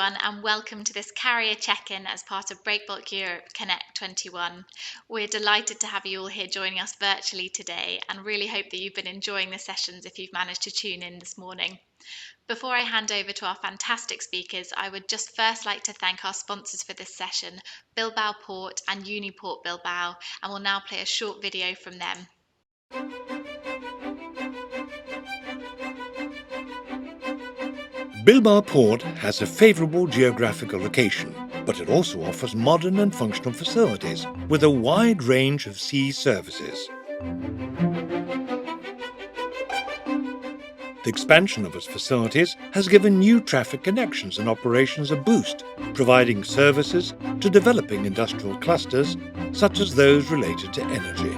everyone, and welcome to this carrier check-in as part of Breakbulk Europe Connect 21. We're delighted to have you all here joining us virtually today and really hope that you've been enjoying the sessions if you've managed to tune in this morning. Before I hand over to our fantastic speakers, I would just first like to thank our sponsors for this session, Bilbao Port and Uniport Bilbao, and we'll now play a short video from them. Bilbao Port has a favourable geographical location, but it also offers modern and functional facilities with a wide range of sea services. The expansion of its facilities has given new traffic connections and operations a boost, providing services to developing industrial clusters such as those related to energy.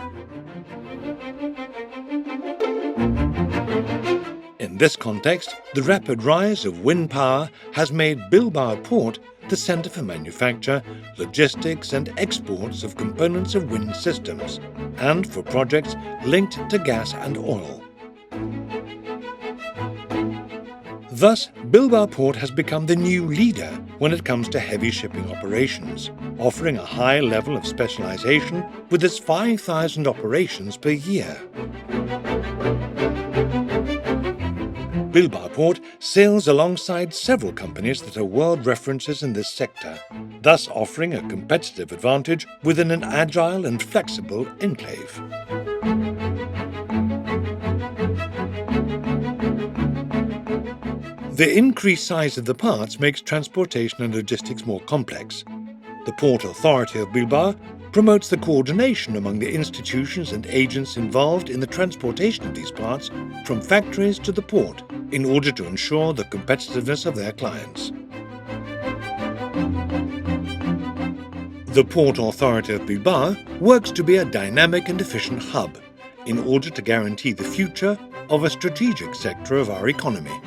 In this context, the rapid rise of wind power has made Bilbao Port the centre for manufacture, logistics and exports of components of wind systems, and for projects linked to gas and oil. Thus, Bilbao Port has become the new leader when it comes to heavy shipping operations, offering a high level of specialisation with its 5,000 operations per year. Bilbao Port sails alongside several companies that are world references in this sector, thus offering a competitive advantage within an agile and flexible enclave. The increased size of the parts makes transportation and logistics more complex. The Port Authority of Bilbao promotes the coordination among the institutions and agents involved in the transportation of these parts from factories to the port in order to ensure the competitiveness of their clients. The Port Authority of Bilbao works to be a dynamic and efficient hub in order to guarantee the future of a strategic sector of our economy.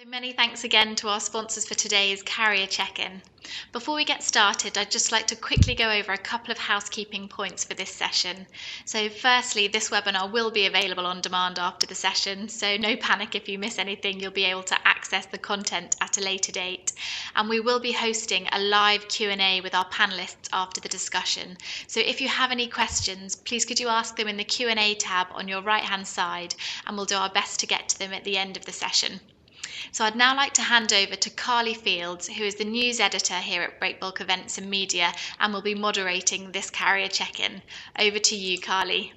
Many thanks again to our sponsors for today's carrier check-in. Before we get started, I'd just like to quickly go over a couple of housekeeping points for this session. So firstly, this webinar will be available on demand after the session, so no panic if you miss anything, you'll be able to access the content at a later date. And we will be hosting a live Q&A with our panelists after the discussion. So if you have any questions, please could you ask them in the Q&A tab on your right-hand side, and we'll do our best to get to them at the end of the session. So I'd now like to hand over to Carly Fields, who is the news editor here at Breakbulk Events and Media and will be moderating this carrier check-in. Over to you, Carly.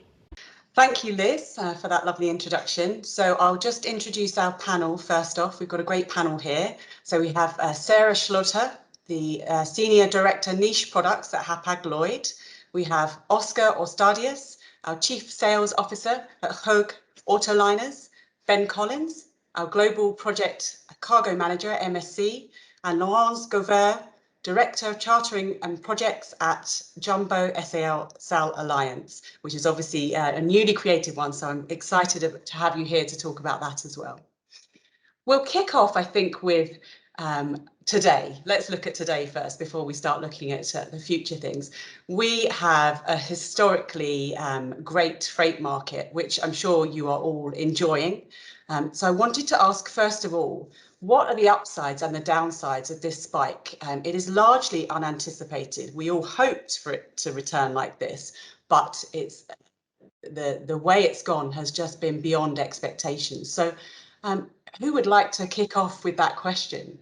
Thank you, Liz, for that lovely introduction. So I'll just introduce our panel first off. We've got a great panel here. So we have Sarah Schlüter, the Senior Director Niche Products at Hapag-Lloyd. We have Oskar Orstadius, our Chief Sales Officer at Höegh Autoliners, Ben Collins, our Global Project Cargo Manager at MSC, and Laurence Govers, Director of Chartering and Projects at Jumbo-SAL-Alliance, which is obviously a newly created one, so I'm excited to have you here to talk about that as well. We'll kick off, I think, with today. Let's look at today first before we start looking at the future things. We have a historically great freight market, which I'm sure you are all enjoying. So I wanted to ask, first of all, what are the upsides and the downsides of this spike? It is largely unanticipated. We all hoped for it to return like this, but it's the way it's gone has just been beyond expectations. So who would like to kick off with that question?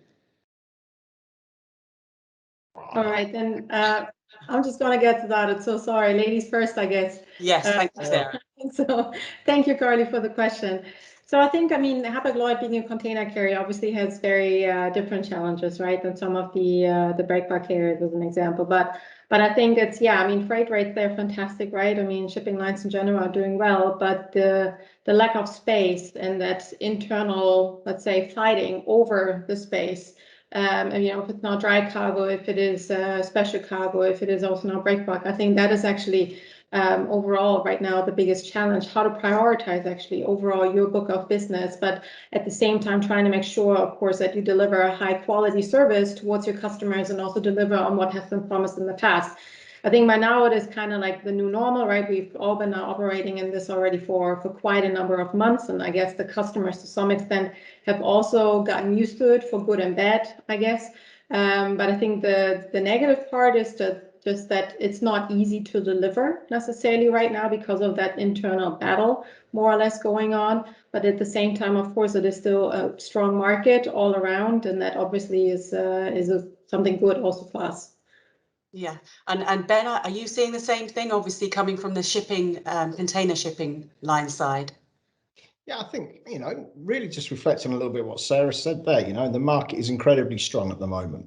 All right, then I'm just going to get to that. I'm so sorry. Ladies first, I guess. Yes, thank you, Sarah. So thank you, Carly, for the question. So I think, Hapag-Lloyd being a container carrier obviously has very different challenges, right, than some of the breakbulk carriers as an example. But I think it's, freight rates, they're fantastic, right? Shipping lines in general are doing well, but the lack of space and that internal, let's say, fighting over the space, if it's not dry cargo, if it is special cargo, if it is also not breakbulk, I think that is actually overall right now the biggest challenge, how to prioritize actually overall your book of business, but at the same time trying to make sure, of course, that you deliver a high quality service towards your customers and also deliver on what has been promised in the past. I think by now it is kind of like the new normal, right? We've all been now operating in this already for quite a number of months. And I guess the customers to some extent have also gotten used to it for good and bad, I guess. But I think the negative part is just that it's not easy to deliver necessarily right now because of that internal battle more or less going on. But at the same time, of course, it is still a strong market all around. And that obviously is something good also for us. Yeah, and Ben, are you seeing the same thing? Obviously, coming from the shipping, container shipping line side. Yeah, I think, really just reflecting a little bit what Sarah said there, the market is incredibly strong at the moment.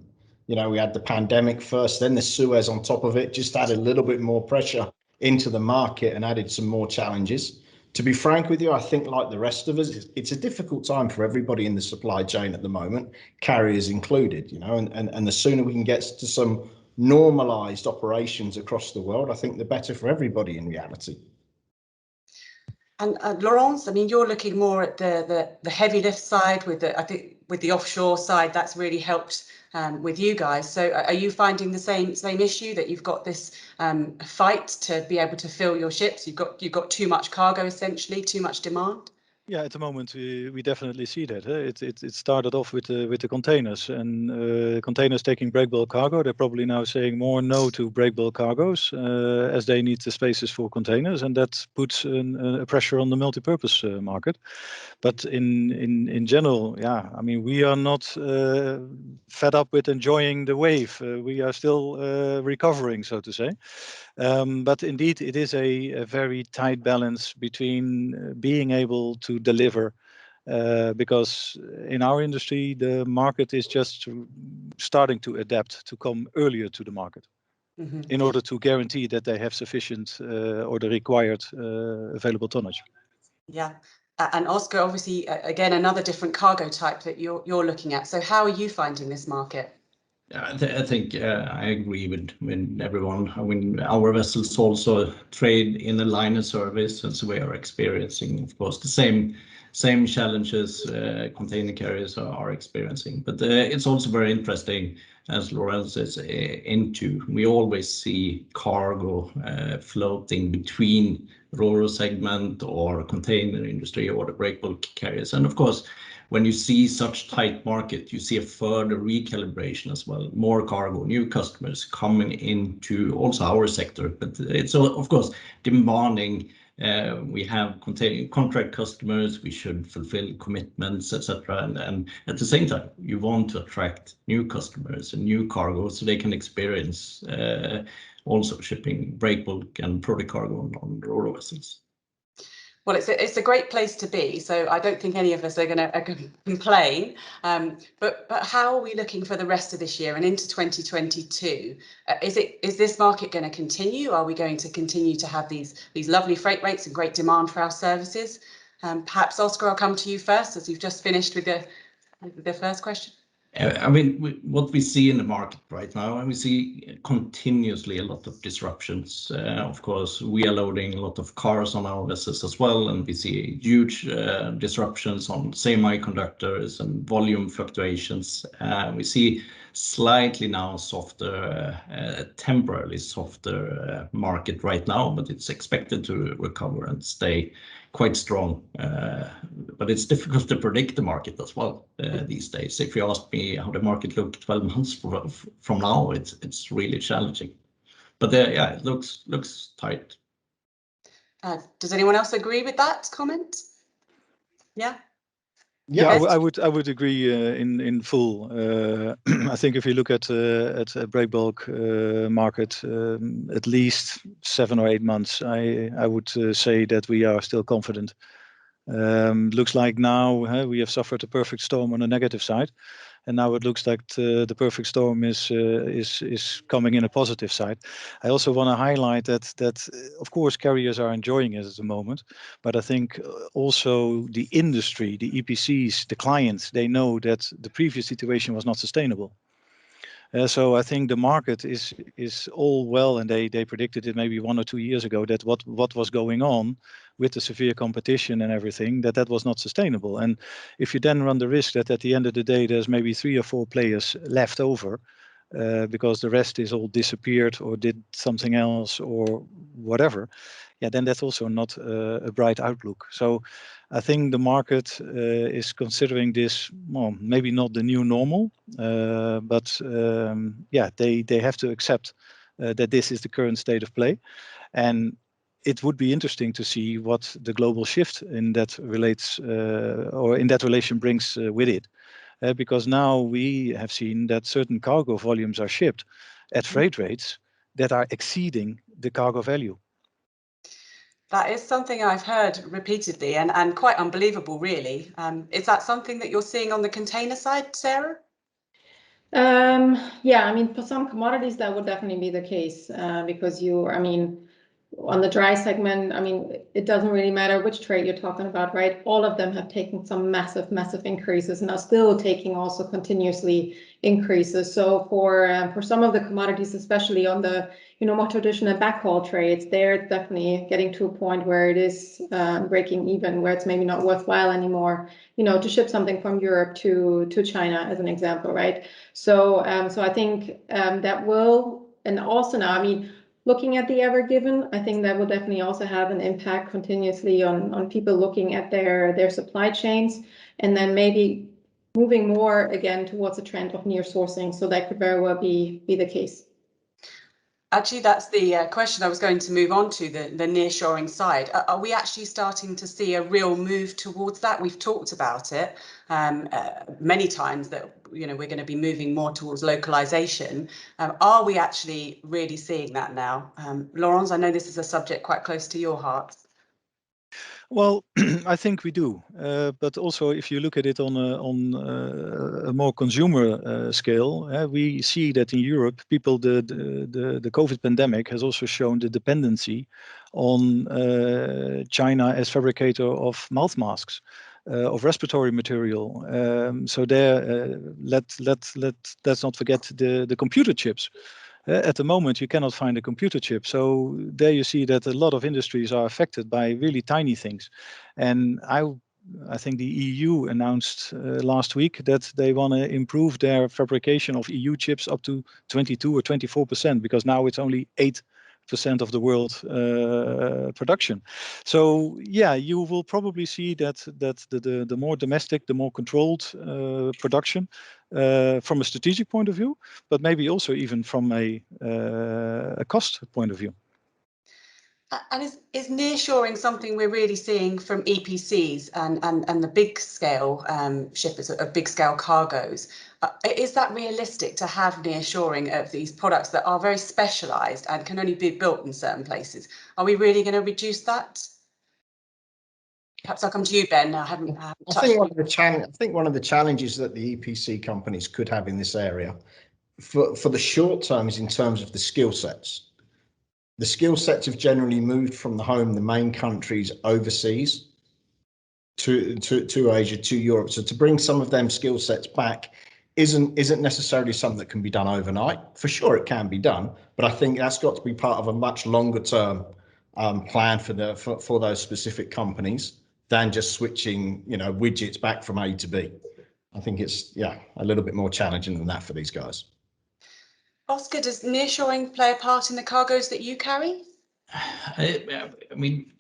We had the pandemic first, then the Suez on top of it, just added a little bit more pressure into the market and added some more challenges. To be frank with you, I think like the rest of us, it's a difficult time for everybody in the supply chain at the moment, carriers included, and the sooner we can get to some normalized operations across the world, I think the better for everybody in reality. And Laurence, I mean, you're looking more at the heavy lift side I think with the offshore side, that's really helped with you guys. So are you finding the same issue that you've got this fight to be able to fill your ships? You've got too much cargo, essentially, too much demand? Yeah, at the moment we definitely see that. It started off with the containers, and containers taking breakbulk cargo. They're probably now saying more no to breakbulk cargoes as they need the spaces for containers, and that puts a pressure on the multi-purpose market. But in general, yeah, I mean, we are not fed up with enjoying the wave. We are still recovering, so to say. But indeed, it is a very tight balance between being able to deliver, because in our industry, the market is just starting to adapt to come earlier to the market in order to guarantee that they have sufficient or the required available tonnage. Yeah. And Oskar, obviously, again, another different cargo type that you're looking at. So how are you finding this market? I think I agree with everyone. I mean, our vessels also trade in the liner service, and so we are experiencing, of course, the same challenges container carriers are experiencing. But it's also very interesting, as Laurence is into. We always see cargo floating between ro-ro segment or container industry or the breakbulk carriers, and of course, when you see such tight market, you see a further recalibration as well. More cargo, new customers coming into also our sector, but it's of course demanding. We have contract customers, we should fulfill commitments, etc. And at the same time, you want to attract new customers and new cargo so they can experience also shipping breakbulk and product cargo on ro-ro vessels. Well, it's a great place to be, so I don't think any of us are going to complain. But how are we looking for the rest of this year and into 2022? Is this market going to continue? Are we going to continue to have these lovely freight rates and great demand for our services? Perhaps Oskar, I'll come to you first, as you've just finished with the first question. I mean, what we see in the market right now, and we see continuously a lot of disruptions. Of course, we are loading a lot of cars on our vessels as well, and we see huge disruptions on semiconductors and volume fluctuations. We see slightly now softer, temporarily softer market right now, but it's expected to recover and stay quite strong. But it's difficult to predict the market as well these days. If you ask me how the market looked 12 months from now, it's really challenging. But yeah, it looks tight. Does anyone else agree with that comment? Yeah. Yeah, I would agree in full. I think if you look at a breakbulk market, at least 7 or 8 months, I would say that we are still confident. Looks like now we have suffered a perfect storm on the negative side, and now it looks like the perfect storm is coming in a positive side. I also want to highlight that of course carriers are enjoying it at the moment, but I think also the industry, the EPCs, the clients, they know that the previous situation was not sustainable. So I think the market is all well, and they predicted it maybe 1 or 2 years ago that what was going on with the severe competition and everything, that was not sustainable. And if you then run the risk that at the end of the day there's maybe 3 or 4 players left over, because the rest is all disappeared or did something else or whatever, yeah, then that's also not a bright outlook. So I think the market is considering this, well, maybe not the new normal, but yeah, they have to accept that this is the current state of play. And it would be interesting to see what the global shift in that relates or in that relation brings with it. Because now we have seen that certain cargo volumes are shipped at freight rates that are exceeding the cargo value. That is something I've heard repeatedly and quite unbelievable, really. Is that something that you're seeing on the container side, Sarah? Yeah, I mean, for some commodities, that would definitely be the case because on the dry segment, I mean, it doesn't really matter which trade you're talking about, right? All of them have taken some massive, massive increases and are still taking also continuously increases. So for some of the commodities, especially on the more traditional backhaul trades, they're definitely getting to a point where it is breaking even, where it's maybe not worthwhile anymore, to ship something from Europe to China, as an example, right? So I think that will, and also now, I mean, looking at the Ever Given, I think that will definitely also have an impact continuously on people looking at their supply chains, and then maybe moving more again towards a trend of near sourcing. So that could very well be the case. Actually, that's the question I was going to move on to, the nearshoring side. Are we actually starting to see a real move towards that? We've talked about it many times that we're going to be moving more towards localization. Are we actually really seeing that now? Laurence, I know this is a subject quite close to your heart. Well, I think we do, but also if you look at it on a more consumer scale, we see that in Europe, people the COVID pandemic has also shown the dependency on China as fabricator of mouth masks, of respiratory material. So there, let's not forget the computer chips. At the moment, you cannot find a computer chip. So there you see that a lot of industries are affected by really tiny things. And I think the EU announced last week that they want to improve their fabrication of EU chips up to 22 or 24%, because now it's only 8% of the world production. So yeah, you will probably see that the more domestic, the more controlled production from a strategic point of view, but maybe also even from a cost point of view. And is nearshoring something we're really seeing from EPCs and the big scale shippers of big scale cargoes? Is that realistic to have nearshoring of these products that are very specialised and can only be built in certain places? Are we really going to reduce that? Perhaps I'll come to you, Ben. I haven't touched. I think one of the challenges that the EPC companies could have in this area for the short term is in terms of the skill sets. The skill sets have generally moved from the main countries overseas to Asia, to Europe. So to bring some of them skill sets back isn't necessarily something that can be done overnight. For sure, it can be done, but I think that's got to be part of a much longer term plan for those specific companies than just switching widgets back from A to B. I think it's a little bit more challenging than that for these guys. Oskar, does nearshoring play a part in the cargoes that you carry? I mean,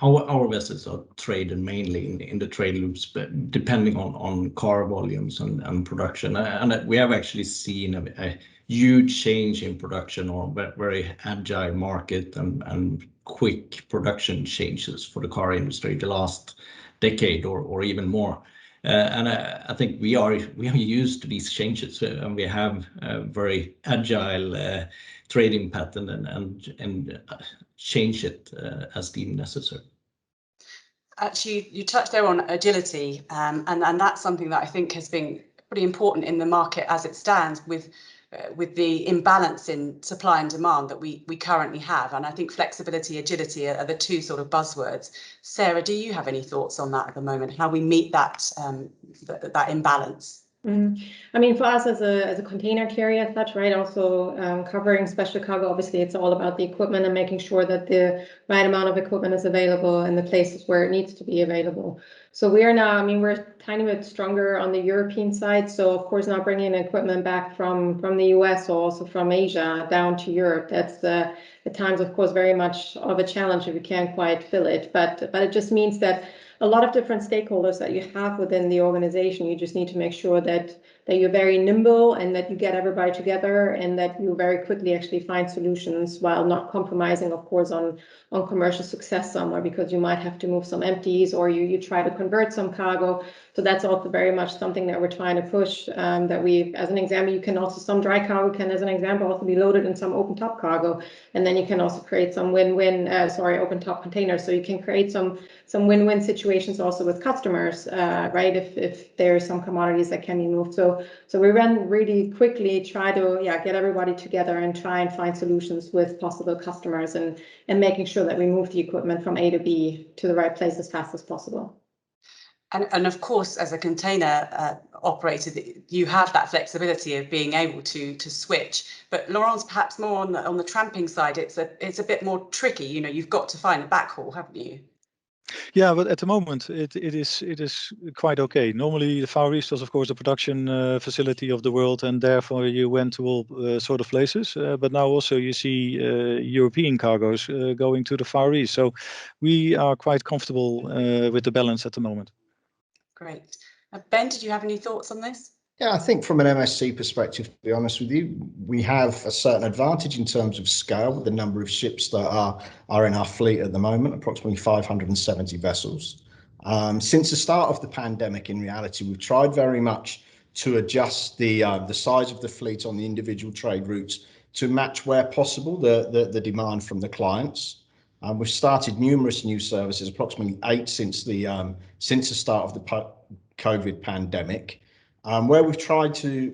our vessels are traded mainly in the trade loops, but depending on car volumes and production. And we have actually seen a huge change in production, or very agile market and quick production changes for the car industry the last decade or even more. And I think we are used to these changes, and we have a very agile trading pattern and change it as deemed necessary. Actually, you touched there on agility, and that's something that I think has been pretty important in the market as it stands with the imbalance in supply and demand that we currently have. And I think flexibility, agility are the two sort of buzzwords. Sarah, do you have any thoughts on that at the moment, how we meet that imbalance? I mean, for us as a container carrier, as such, right? Also covering special cargo. Obviously, it's all about the equipment and making sure that the right amount of equipment is available in the places where it needs to be available. So we are now. I mean, we're a tiny bit stronger on the European side. So of course, now bringing equipment back from the US or also from Asia down to Europe. That's at times, of course, very much of a challenge if you can't quite fill it. But it just means that a lot of different stakeholders that you have within the organization, you just need to make sure that you're very nimble and that you get everybody together and that you very quickly actually find solutions while not compromising, of course, on commercial success somewhere, because you might have to move some empties or you try to convert some cargo. So that's also very much something that we're trying to push, that we, as an example, you can also, some dry cargo can, as an example, also be loaded in some open top cargo. And then you can also create some open top containers. So you can create some win-win situations also with customers, right? If there are some commodities that can be moved. So we run really quickly, try to get everybody together and try and find solutions with possible customers and making sure that we move the equipment from A to B to the right place as fast as possible. And of course, as a container operator, you have that flexibility of being able to switch. But Laurence, perhaps more on the tramping side, it's a bit more tricky. You know, you've got to find a backhaul, haven't you? Yeah, but at the moment it is quite okay. Normally, the Far East was, of course, the production facility of the world, and therefore you went to all sort of places. But now also you see European cargoes going to the Far East. So we are quite comfortable with the balance at the moment. Great. Ben, did you have any thoughts on this? Yeah, I think from an MSC perspective, to be honest with you, we have a certain advantage in terms of scale with the number of ships that are in our fleet at the moment, approximately 570 vessels. Since the start of the pandemic, in reality, we've tried very much to adjust the size of the fleet on the individual trade routes to match where possible the demand from the clients. We've started numerous new services, approximately 8 since the start of the COVID pandemic. Where we've tried to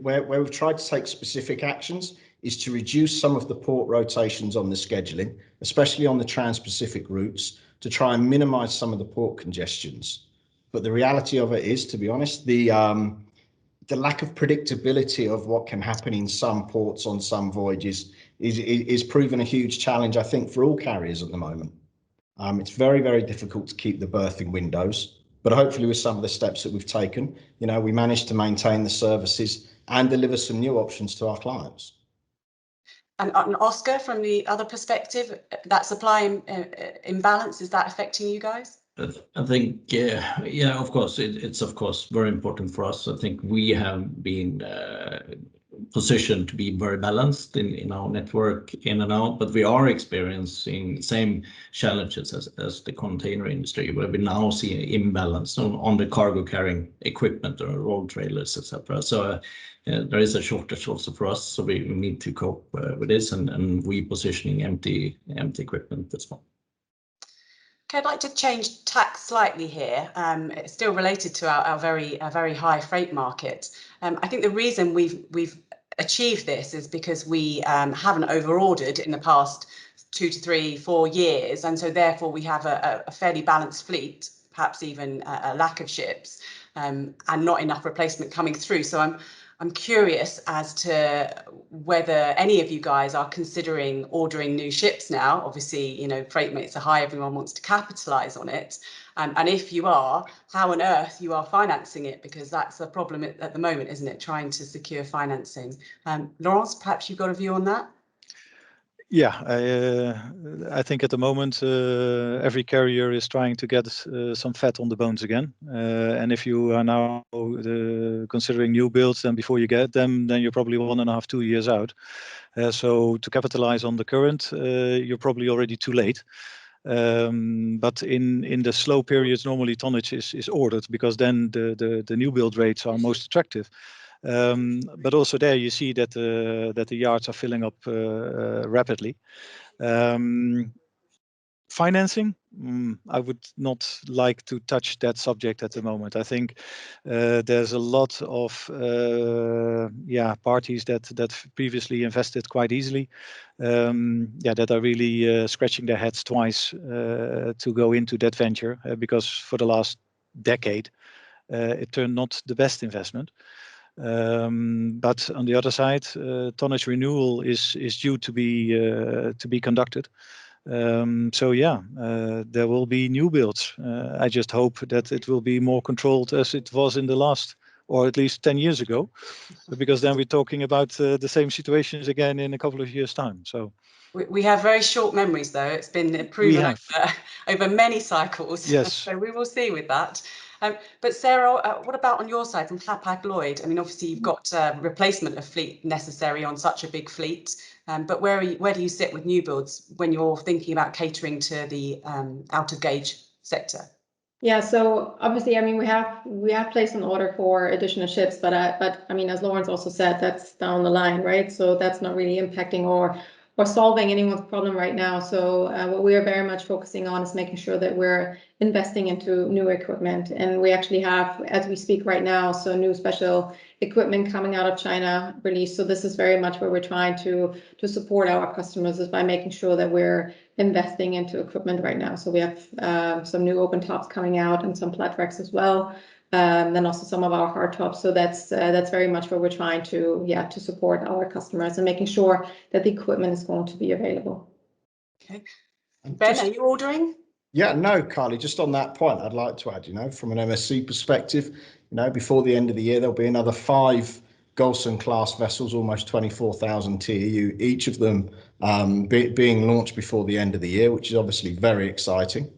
take specific actions is to reduce some of the port rotations on the scheduling, especially on the trans-Pacific routes, to try and minimize some of the port congestions. But the reality of it is, to be honest, the lack of predictability of what can happen in some ports on some voyages is proven a huge challenge, I think, for all carriers at the moment. It's very, very difficult to keep the berthing windows. But hopefully with some of the steps that we've taken, you know, we managed to maintain the services and deliver some new options to our clients. And Oskar, from the other perspective, that supply imbalance, is that affecting you guys? I think, yeah, of course, it's of course very important for us. I think we have been positioned to be very balanced in our network in and out, but we are experiencing same challenges as the container industry, where we now see an imbalance on the cargo carrying equipment or road trailers, etc. So there is a shortage also for us, so we need to cope with this and repositioning empty equipment as well. Okay, I'd like to change tack slightly here. It's still related to our very high freight market. I think the reason we've achieved this is because we haven't over-ordered in the past 2 to 3, 4 years, and so therefore we have a fairly balanced fleet, perhaps even a lack of ships, and not enough replacement coming through. So I'm curious as to whether any of you guys are considering ordering new ships now. Obviously, you know, freight rates are high, everyone wants to capitalize on it. And if you are, how on earth you are financing it, because that's the problem at the moment, isn't it? Trying to secure financing. Laurence, perhaps you've got a view on that? Yeah, I think at the moment every carrier is trying to get some fat on the bones again. And if you are now considering new builds, then before you get them, then you're probably 1.5, 2 years out. So to capitalize on the current, you're probably already too late. But in the slow periods, normally tonnage is ordered, because then the new build rates are most attractive. But also there you see that the yards are filling up rapidly. Financing, I would not like to touch that subject at the moment. I think there's a lot of parties that previously invested quite easily, that are really scratching their heads twice to go into that venture, because for the last decade it turned not the best investment. But on the other side, tonnage renewal is due to be conducted. So yeah, there will be new builds. I just hope that it will be more controlled as it was in the last, or at least 10 years ago, because then we're talking about the same situations again in a couple of years' time. So we have very short memories, though. It's been proven over many cycles. Yes. So we will see with that. But Sarah, what about on your side from Hapag-Lloyd? I mean, obviously you've got replacement of fleet necessary on such a big fleet. But where do you sit with new builds when you're thinking about catering to the out of gauge sector? Yeah, so obviously, I mean, we have placed an order for additional ships, but I mean, as Lawrence also said, that's down the line, right? So that's not really impacting or solving anyone's problem right now. So what we are very much focusing on is making sure that we're investing into new equipment, and we actually have, as we speak right now, so new special equipment coming out of China released. So this is very much where we're trying to support our customers, is by making sure that we're investing into equipment right now. So we have some new open tops coming out and some flat racks as well. Then also some of our hard tops. So that's very much where we're trying to support our customers and making sure that the equipment is going to be available. Okay. Ben, are you ordering? Yeah, no, Carly, just on that point, I'd like to add, from an MSC perspective, before the end of the year, there'll be another 5 Golson class vessels, almost 24,000 TEU, each of them being launched before the end of the year, which is obviously very exciting.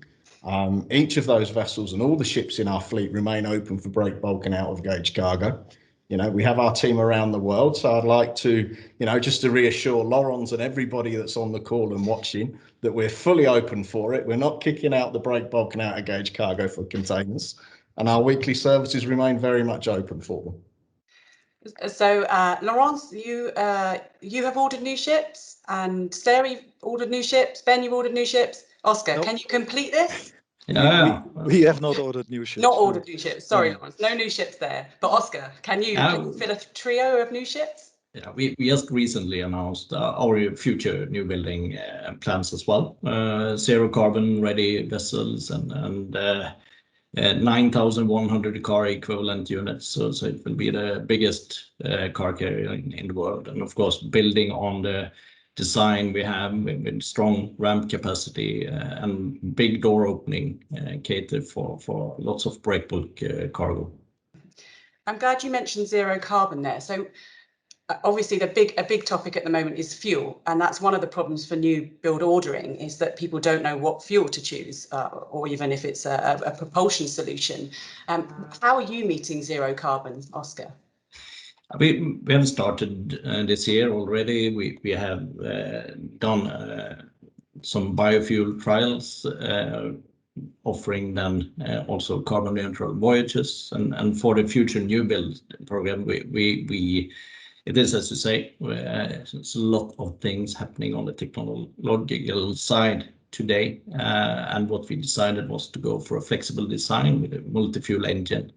Each of those vessels and all the ships in our fleet remain open for breakbulk and out of gauge cargo. We have our team around the world, so I'd like to, just to reassure Laurence and everybody that's on the call and watching that we're fully open for it. We're not kicking out the breakbulk and out of gauge cargo for containers, and our weekly services remain very much open for them. So, Laurence, you have ordered new ships, and Sarah, you've ordered new ships. Ben, you've ordered new ships. Oskar, Can you complete this? We have not ordered new ships. Not ordered new ships. Sorry, Laurence, no new ships there. But Oskar, can you fill a trio of new ships? Yeah, we just recently announced our future new building plans as well. Zero carbon ready vessels and 9,100 car equivalent units. So it will be the biggest car carrier in the world. And of course, building on the design we have with strong ramp capacity and big door opening, cater for lots of breakbulk cargo. I'm glad you mentioned zero carbon there. So obviously a big topic at the moment is fuel, and that's one of the problems for new build ordering, is that people don't know what fuel to choose, or even if it's a propulsion solution. How are you meeting zero carbon, Oskar? We have started this year already. We have done some biofuel trials, offering then also carbon neutral voyages, and for the future new build program, it is, as you say, it's a lot of things happening on the technological side today, and what we decided was to go for a flexible design with a multi-fuel engine.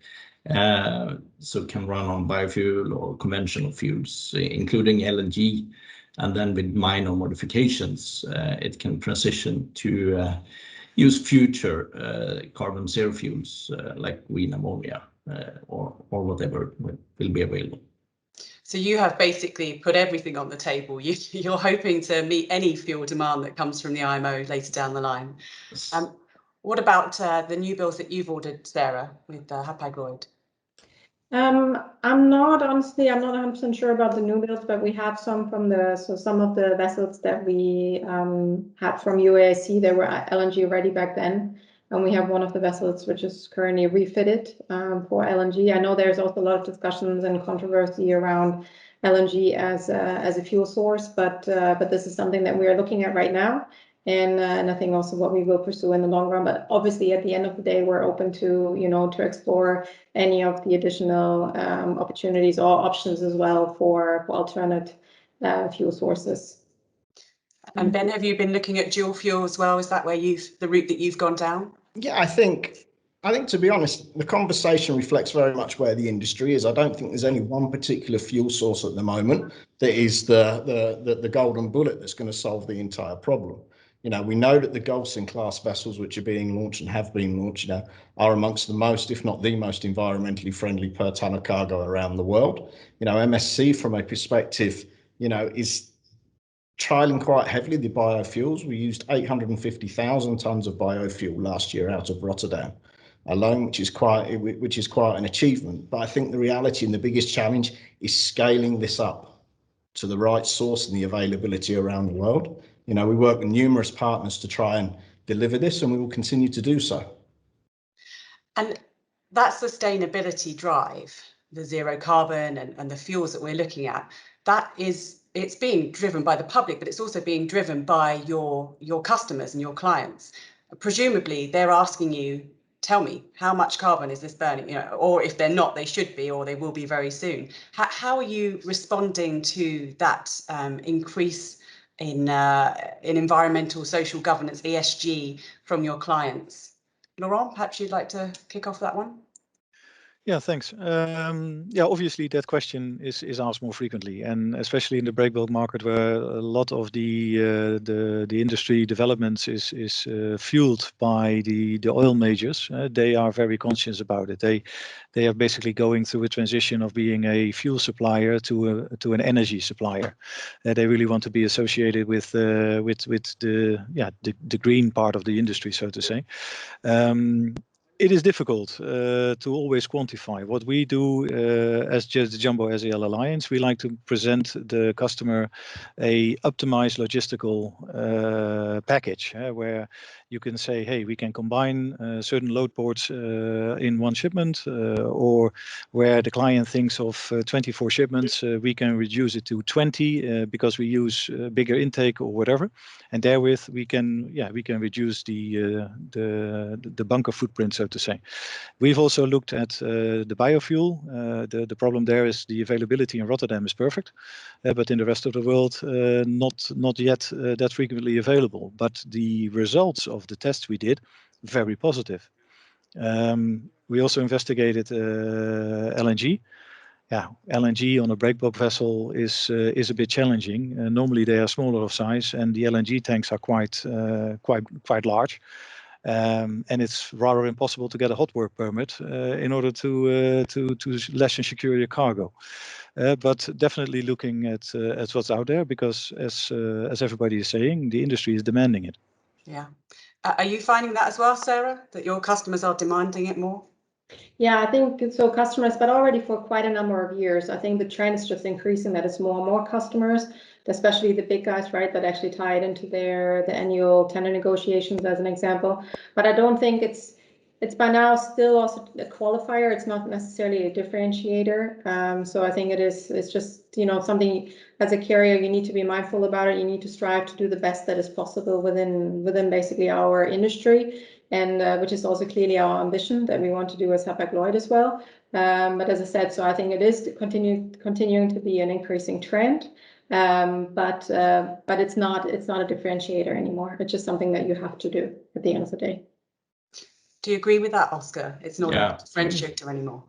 So it can run on biofuel or conventional fuels, including LNG, and then with minor modifications, it can transition to use future carbon zero fuels like green ammonia or whatever will be available. So you have basically put everything on the table. You're hoping to meet any fuel demand that comes from the IMO later down the line. What about the new builds that you've ordered, Sarah, with Hapag-Lloyd? I'm not 100% sure about the new builds, but we have some some of the vessels that we had from UASC, they were LNG ready back then. And we have one of the vessels which is currently refitted for LNG. I know there's also a lot of discussions and controversy around LNG as a fuel source, but this is something that we are looking at right now, and I think also what we will pursue in the long run. But obviously, at the end of the day, we're open to to explore any of the additional opportunities or options as well for alternate fuel sources. And Ben, have you been looking at dual fuel as well? Is that where the route that you've gone down? Yeah, I think to be honest, the conversation reflects very much where the industry is. I don't think there's any one particular fuel source at the moment that is the golden bullet that's going to solve the entire problem. You know, we know that the Govers class vessels which are being launched and have been launched now are amongst the most, if not the most, environmentally friendly per ton of cargo around the world. You know, MSC from a perspective, you know, is trialing quite heavily the biofuels. We used 850,000 tons of biofuel last year out of Rotterdam alone, which is quite an achievement. But I think the reality and the biggest challenge is scaling this up to the right source and the availability around the world. You know, we work with numerous partners to try and deliver this, and we will continue to do so. And that sustainability drive, the zero carbon and the fuels that we're looking at, it's being driven by the public, but it's also being driven by your customers and your clients. Presumably, they're asking you, tell me, how much carbon is this burning? You know, or if they're not, they should be, or they will be very soon. How are you responding to that increase in environmental, social governance, ESG from your clients? Laurent, perhaps you'd like to kick off that one? Yeah, thanks. Yeah, obviously that question is asked more frequently, and especially in the breakbulk market, where a lot of the industry developments is fueled by the oil majors. They are very conscious about it. They are basically going through a transition of being a fuel supplier to an energy supplier. They really want to be associated with the green part of the industry, so to say. It is difficult to always quantify. What we do as just the Jumbo-SAL-Alliance, we like to present the customer a optimized logistical package where you can say, hey, we can combine certain load ports in one shipment, or where the client thinks of 24 shipments, we can reduce it to 20 because we use bigger intake or whatever, and therewith we can reduce the bunker footprint, so to say. We've also looked at the biofuel. The problem there is the availability in Rotterdam is perfect, but in the rest of the world, not yet that frequently available. But the results of the tests we did, very positive. We also investigated LNG. Yeah, LNG on a breakbulk vessel is a bit challenging. Normally they are smaller of size, and the LNG tanks are quite large. And it's rather impossible to get a hot work permit in order to less and secure your cargo. But definitely looking at what's out there, because as everybody is saying, the industry is demanding it. Yeah. Are you finding that as well, Sarah, that your customers are demanding it more? Yeah, I think so, customers, but already for quite a number of years. I think the trend is just increasing, that it's more and more customers, especially the big guys, right, that actually tie it into the annual tender negotiations as an example. But I don't think it's by now still also a qualifier. It's not necessarily a differentiator. So I think it's just, you know, something as a carrier you need to be mindful about it. You need to strive to do the best that is possible within basically our industry, and which is also clearly our ambition that we want to do as Hapag-Lloyd as well. But as I said, so I think it is continuing to be an increasing trend. But it's not a differentiator anymore. It's just something that you have to do at the end of the day. Do you agree with that, Oskar? It's not a differentiator anymore.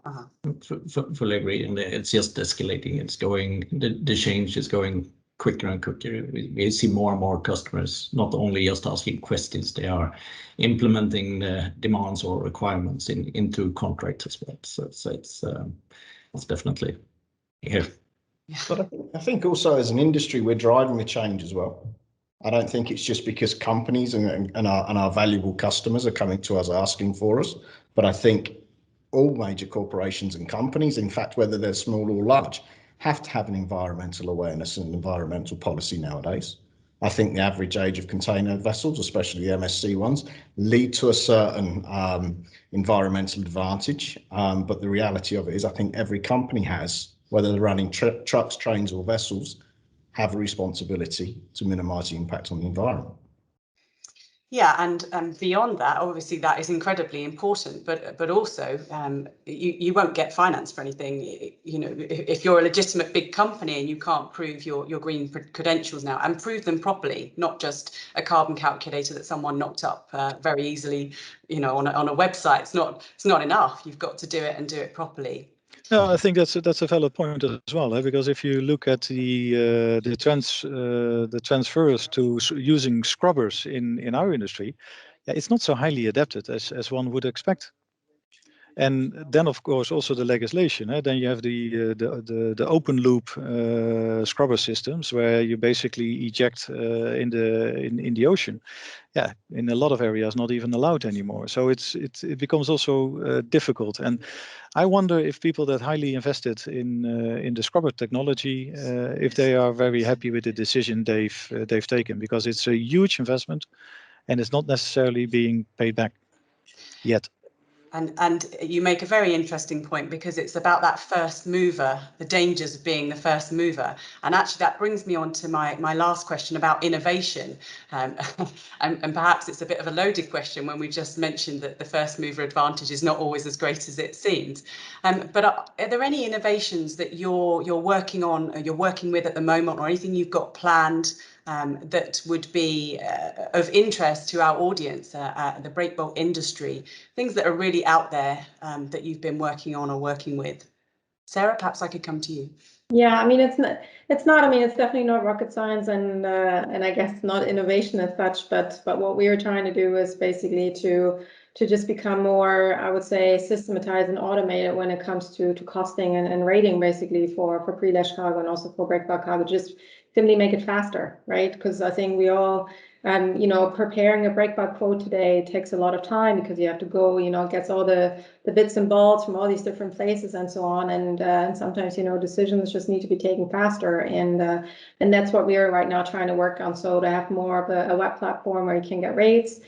Fully agree, and it's just escalating. It's going, the change is going quicker and quicker. We see more and more customers not only just asking questions, they are implementing the demands or requirements into contracts as well. So it's definitely here. But I think also as an industry, we're driving the change as well. I don't think it's just because companies and our valuable customers are coming to us asking for us, but I think all major corporations and companies, in fact, whether they're small or large, have to have an environmental awareness and environmental policy nowadays. I think the average age of container vessels, especially the MSC ones, lead to a certain environmental advantage. But the reality of it is I think every company has, whether they're running trucks, trains or vessels, have a responsibility to minimise the impact on the environment. Yeah, and beyond that, obviously that is incredibly important, but also you won't get finance for anything. You know, if you're a legitimate big company and you can't prove your green credentials now, and prove them properly, not just a carbon calculator that someone knocked up very easily, you know, on a website. It's not enough. You've got to do it and do it properly. No, I think that's a valid point as well, because if you look at the transfers to using scrubbers in our industry, yeah, it's not so highly adapted as one would expect. And then, of course, also the legislation. Then you have the open loop scrubber systems where you basically eject in the ocean. Yeah, in a lot of areas, not even allowed anymore. So it becomes also difficult. And I wonder if people that highly invested in the scrubber technology, if they are very happy with the decision they've taken, because it's a huge investment, and it's not necessarily being paid back yet. And you make a very interesting point, because it's about that first mover, the dangers of being the first mover. And actually that brings me on to my last question about innovation. And perhaps it's a bit of a loaded question when we just mentioned that the first mover advantage is not always as great as it seems. But are there any innovations that you're working on, or you're working with at the moment, or anything you've got planned that would be of interest to our audience, the breakbulk industry, things that are really out there that you've been working on or working with? Sarah, perhaps I could come to you. Yeah, I mean, it's not. I mean, it's definitely not rocket science, and I guess not innovation as such. But what we are trying to do is basically to just become more, I would say, systematized and automated when it comes to costing and rating, basically for pre-lash cargo and also for breakbulk cargo. Just simply make it faster, right? Because I think we all, preparing a breakbulk quote today takes a lot of time, because you have to go, gets all the bits and bolts from all these different places and so on, and sometimes decisions just need to be taken faster, and that's what we are right now trying to work on. So to have more of a web platform where you can get rates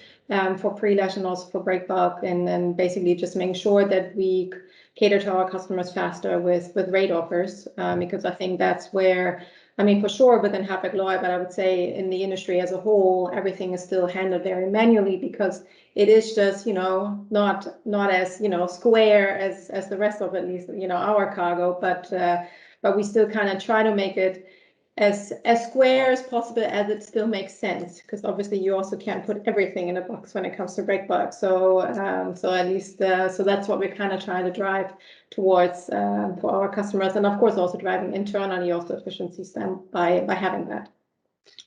for pre-lash and also for breakbulk, and then basically just making sure that we cater to our customers faster with rate offers, because I think that's where, I mean, for sure within Hapag-Lloyd, but I would say in the industry as a whole, everything is still handled very manually, because it is just, not as, square as the rest of, at least, our cargo, but we still kind of try to make it as square as possible, as it still makes sense, because obviously you also can't put everything in a box when it comes to breakbulk. So at least so that's what we're kind of trying to drive towards for our customers, and of course also driving internally also efficiencies then by having that.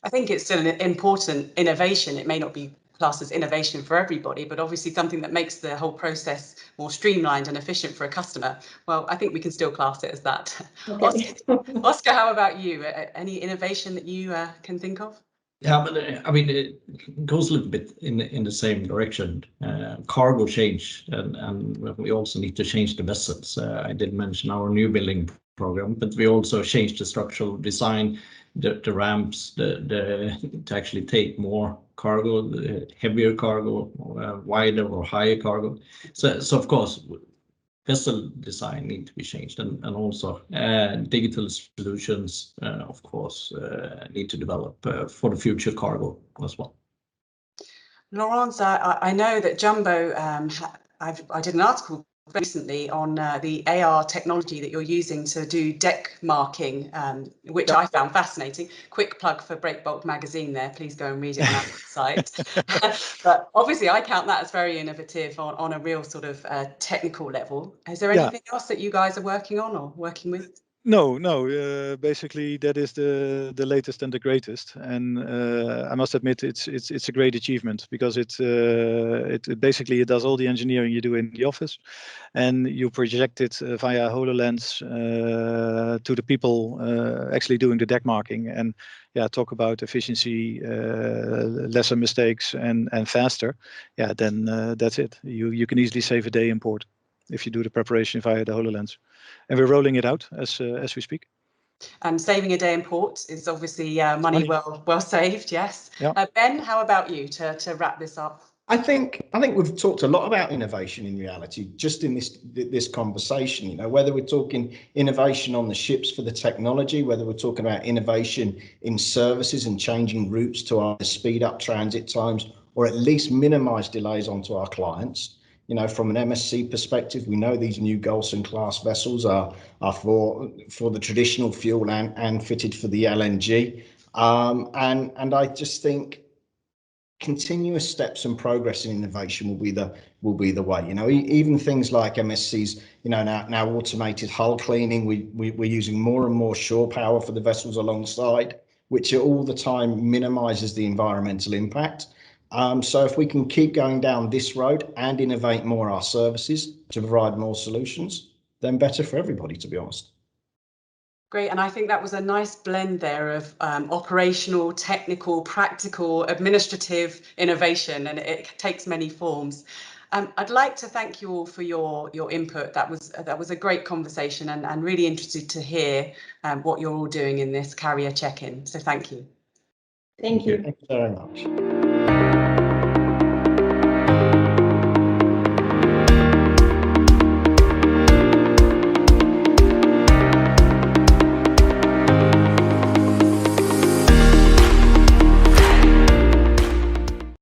I think it's still an important innovation. It may not be classed as innovation for everybody, but obviously something that makes the whole process more streamlined and efficient for a customer. Well, I think we can still class it as that. Okay. Oskar, how about you? Any innovation that you can think of? Yeah, but I mean, it goes a little bit in the same direction. Cargo change, and we also need to change the vessels. I did mention our new building program, but we also changed the structural design, the ramps, to actually take more cargo, heavier cargo, wider or higher cargo. So of course, vessel design need to be changed, and also digital solutions, of course, need to develop for the future cargo as well. Laurence, I know that Jumbo, I did an article recently on the AR technology that you're using to do deck marking, which I found fascinating. Quick plug for Breakbulk magazine there, please go and read it on our website. But obviously I count that as very innovative on a real sort of technical level. Is there anything else that you guys are working on or working with? No. Basically, that is the latest and the greatest, and I must admit it's a great achievement, because it basically it does all the engineering you do in the office, and you project it via HoloLens to the people actually doing the deck marking, and talk about efficiency, lesser mistakes, and faster. Then that's it. You can easily save a day in port if you do the preparation via the HoloLens. And we're rolling it out as we speak. And saving a day in port is obviously money well saved, yes. Yeah. Ben, how about you to wrap this up? I think we've talked a lot about innovation in reality, just in this conversation, whether we're talking innovation on the ships for the technology, whether we're talking about innovation in services and changing routes to either speed up transit times or at least minimize delays onto our clients. From an MSC perspective, we know these new Golson class vessels are for the traditional fuel and fitted for the LNG. And I just think continuous steps and progress in innovation will be the way. You know, even things like MSC's, you know, now automated hull cleaning. We're using more and more shore power for the vessels alongside, which all the time minimises the environmental impact. So if we can keep going down this road and innovate more our services to provide more solutions, then better for everybody, to be honest. Great, and I think that was a nice blend there of operational, technical, practical, administrative innovation, and it takes many forms. I'd like to thank you all for your input. That was a great conversation, and really interested to hear what you're all doing in this carrier check-in. So thank you. Thank you. Thank you very much.